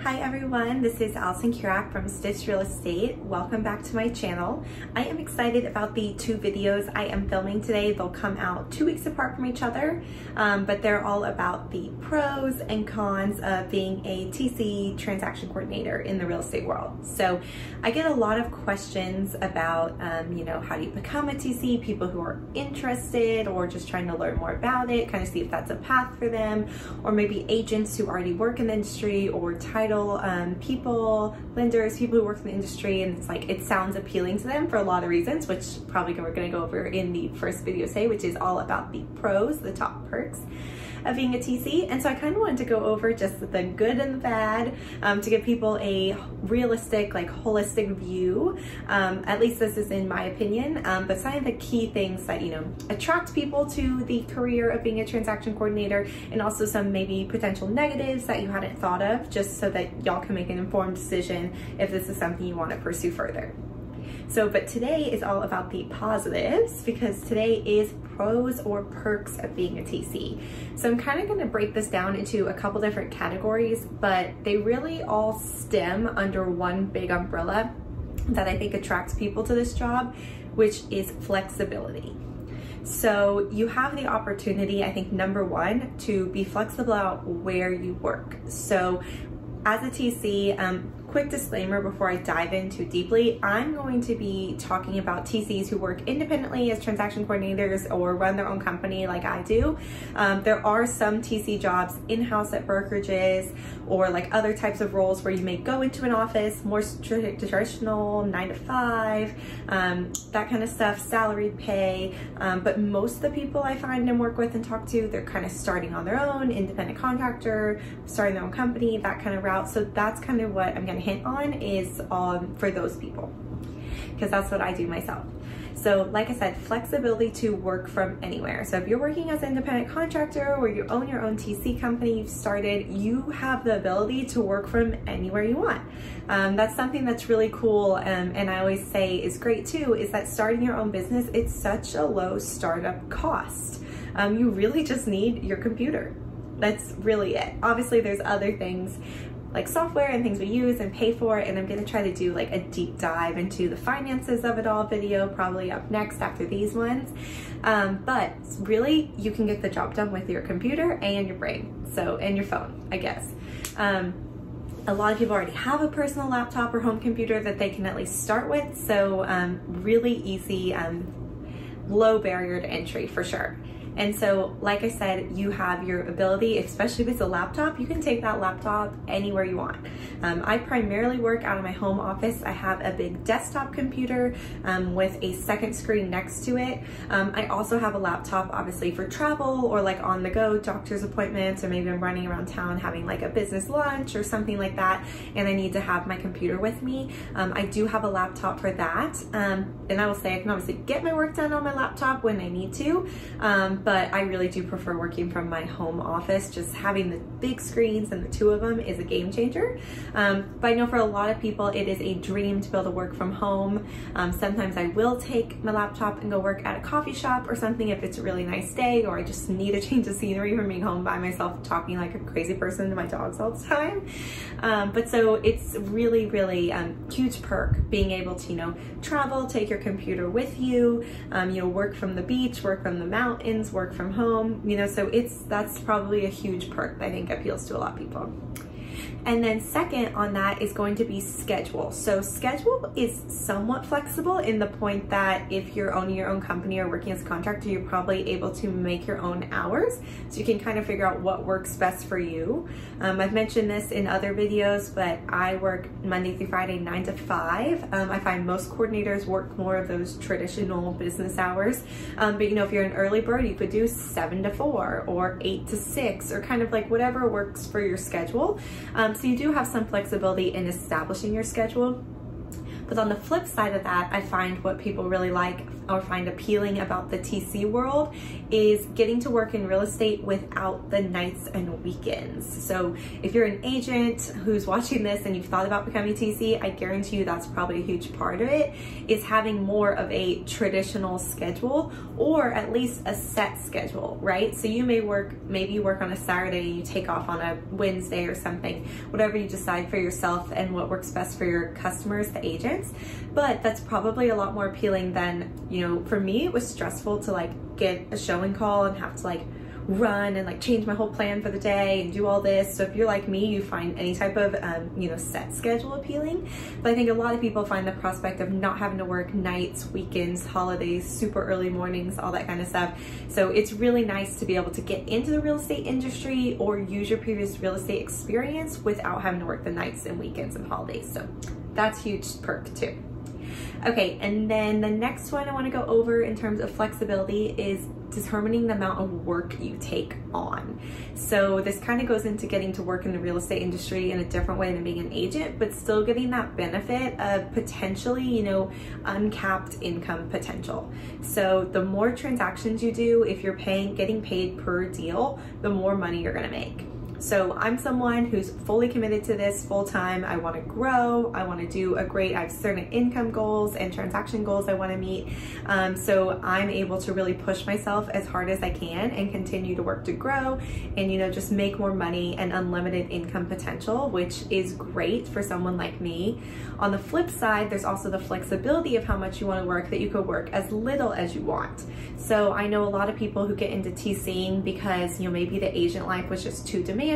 Hi everyone, this is Allison Kurak from Stitch Real Estate. Welcome back to my channel. I am excited about the two videos I am filming today. They'll come out 2 weeks apart from each other, but they're all about the pros and cons of being a TC transaction coordinator in the real estate world. So I get a lot of questions about, how do you become a TC, people who are interested or just trying to learn more about it, kind of see if that's a path for them, or maybe agents who already work in the industry, or title people, lenders, people who work in the industry, and it's like it sounds appealing to them for a lot of reasons, which probably we're going to go over in the first video today, which is all about the pros, the top perks of being a TC. And so I kind of wanted to go over just the good and the bad to give people a realistic, holistic view. At least this is in my opinion, but some of the key things that, attract people to the career of being a transaction coordinator, and also some maybe potential negatives that you hadn't thought of, just so that y'all can make an informed decision if this is something you want to pursue further. But today is all about the positives, because today is pros or perks of being a TC. So I'm kind of going to break this down into a couple different categories, but they really all stem under one big umbrella that I think attracts people to this job, which is flexibility. So you have the opportunity, I think, number one, to be flexible about where you work. So as a TC, quick disclaimer before I dive in too deeply, I'm going to be talking about TCs who work independently as transaction coordinators or run their own company like I do. There are some TC jobs in-house at brokerages or other types of roles where you may go into an office, more traditional 9 to 5, that kind of stuff, salaried pay. But most of the people I find and work with and talk to, they're kind of starting on their own, independent contractor, starting their own company, that kind of route. So that's kind of what I'm going to hint on is for those people, because that's what I do myself. So like I said, flexibility to work from anywhere. So if you're working as an independent contractor or you own your own TC company you've started, you have the ability to work from anywhere you want. That's something that's really cool, and I always say is great too, is that starting your own business, it's such a low startup cost. You really just need your computer. That's really it. Obviously there's other things like software and things we use and pay for, and I'm going to try to do a deep dive into the finances of it all video probably up next after these ones. But really you can get the job done with your computer and your brain, and your phone, I guess. A lot of people already have a personal laptop or home computer that they can at least start with, so really easy, low barrier to entry for sure. And so, like I said, you have your ability, especially if it's a laptop, you can take that laptop anywhere you want. I primarily work out of my home office. I have a big desktop computer with a second screen next to it. I also have a laptop, obviously, for travel or on the go doctor's appointments, or maybe I'm running around town having a business lunch or something like that, and I need to have my computer with me. I do have a laptop for that. And I will say I can obviously get my work done on my laptop when I need to. But I really do prefer working from my home office. Just having the big screens and the two of them is a game changer. But I know for a lot of people, it is a dream to be able to work from home. Sometimes I will take my laptop and go work at a coffee shop or something if it's a really nice day, or I just need a change of scenery from being home by myself talking like a crazy person to my dogs all the time. But so it's really, really huge perk being able to, travel, take your computer with you, work from the beach, work from the mountains, work from home, so that's probably a huge perk that I think appeals to a lot of people. And then second on that is going to be schedule. So schedule is somewhat flexible in the point that if you're owning your own company or working as a contractor, you're probably able to make your own hours. So you can kind of figure out what works best for you. I've mentioned this in other videos, but I work Monday through Friday, 9 to 5. I find most coordinators work more of those traditional business hours. But if you're an early bird, you could do 7 to 4 or 8 to 6 or kind of whatever works for your schedule. So you do have some flexibility in establishing your schedule. But on the flip side of that, I find what people really like or find appealing about the TC world is getting to work in real estate without the nights and weekends. So if you're an agent who's watching this and you've thought about becoming TC, I guarantee you that's probably a huge part of it, is having more of a traditional schedule, or at least a set schedule, right? So you may maybe you work on a Saturday and you take off on a Wednesday or something, whatever you decide for yourself and what works best for your customers, the agents. But that's probably a lot more appealing than, you know, for me, it was stressful to like get a showing call and have to like run and like change my whole plan for the day and do all this. So if you're like me, you find any type of you know, set schedule appealing. But I think a lot of people find the prospect of not having to work nights, weekends, holidays, super early mornings, all that kind of stuff. So it's really nice to be able to get into the real estate industry or use your previous real estate experience without having to work the nights and weekends and holidays. So that's a huge perk too. Okay, and then the next one I want to go over in terms of flexibility is determining the amount of work you take on. So this kind of goes into getting to work in the real estate industry in a different way than being an agent, but still getting that benefit of potentially, you know, uncapped income potential. So the more transactions you do, if you're getting paid per deal, the more money you're going to make. So I'm someone who's fully committed to this full time. I want to grow. I want to do I have certain income goals and transaction goals I want to meet. So I'm able to really push myself as hard as I can and continue to work to grow and, you know, just make more money and unlimited income potential, which is great for someone like me. On the flip side, there's also the flexibility of how much you want to work, that you could work as little as you want. So I know a lot of people who get into TCing because, you know, maybe the agent life was just too demanding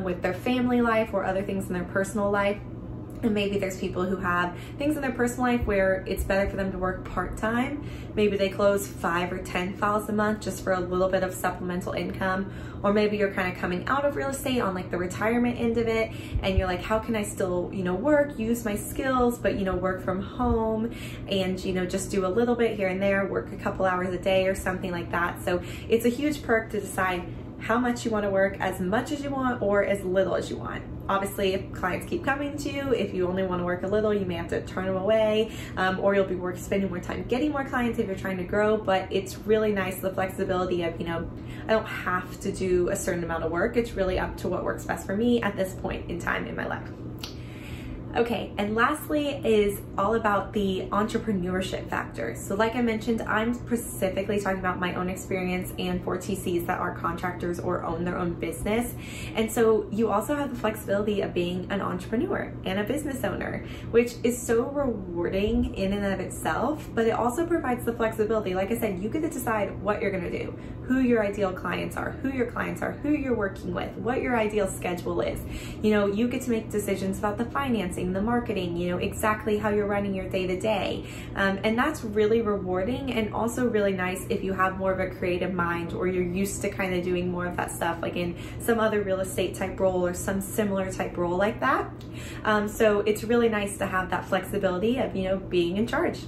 with their family life or other things in their personal life. And maybe there's people who have things in their personal life where it's better for them to work part-time. Maybe they close 5 or 10 files a month just for a little bit of supplemental income. Or maybe you're kind of coming out of real estate on like the retirement end of it, and you're like, how can I still, you know, work, use my skills, but, you know, work from home and, you know, just do a little bit here and there, work a couple hours a day or something like that. So it's a huge perk to decide how much you want to work, as much as you want or as little as you want. Obviously, if clients keep coming to you, if you only want to work a little, you may have to turn them away, or you'll be spending more time getting more clients if you're trying to grow. But it's really nice, the flexibility of, you know, I don't have to do a certain amount of work. It's really up to what works best for me at this point in time in my life. Okay, and lastly is all about the entrepreneurship factor. So like I mentioned, I'm specifically talking about my own experience and for TCs that are contractors or own their own business. And so you also have the flexibility of being an entrepreneur and a business owner, which is so rewarding in and of itself, but it also provides the flexibility. Like I said, you get to decide what you're gonna do, who your ideal clients are, who you're working with, what your ideal schedule is. You know, you get to make decisions about the financing, the marketing, you know, exactly how you're running your day-to-day. And that's really rewarding and also really nice if you have more of a creative mind or you're used to kind of doing more of that stuff like in some other real estate type role or some similar type role like that. So it's really nice to have that flexibility of, you know, being in charge,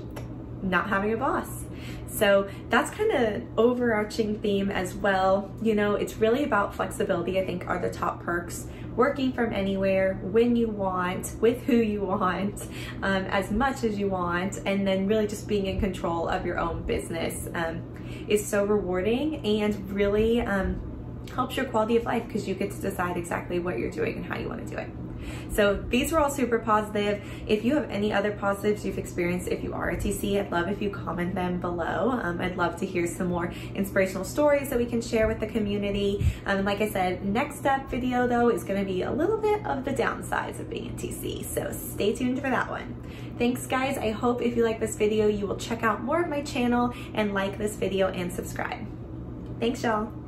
not having a boss. So that's kind of overarching theme as well. You know, it's really about flexibility, I think, are the top perks. Working from anywhere, when you want, with who you want, as much as you want, and then really just being in control of your own business is so rewarding and really helps your quality of life because you get to decide exactly what you're doing and how you want to do it. So these were all super positive. If you have any other positives you've experienced, if you are a TC, I'd love if you comment them below. I'd love to hear some more inspirational stories that we can share with the community. Like I said, next up video though is going to be a little bit of the downsides of being a TC. So stay tuned for that one. Thanks guys. I hope if you like this video, you will check out more of my channel and like this video and subscribe. Thanks y'all.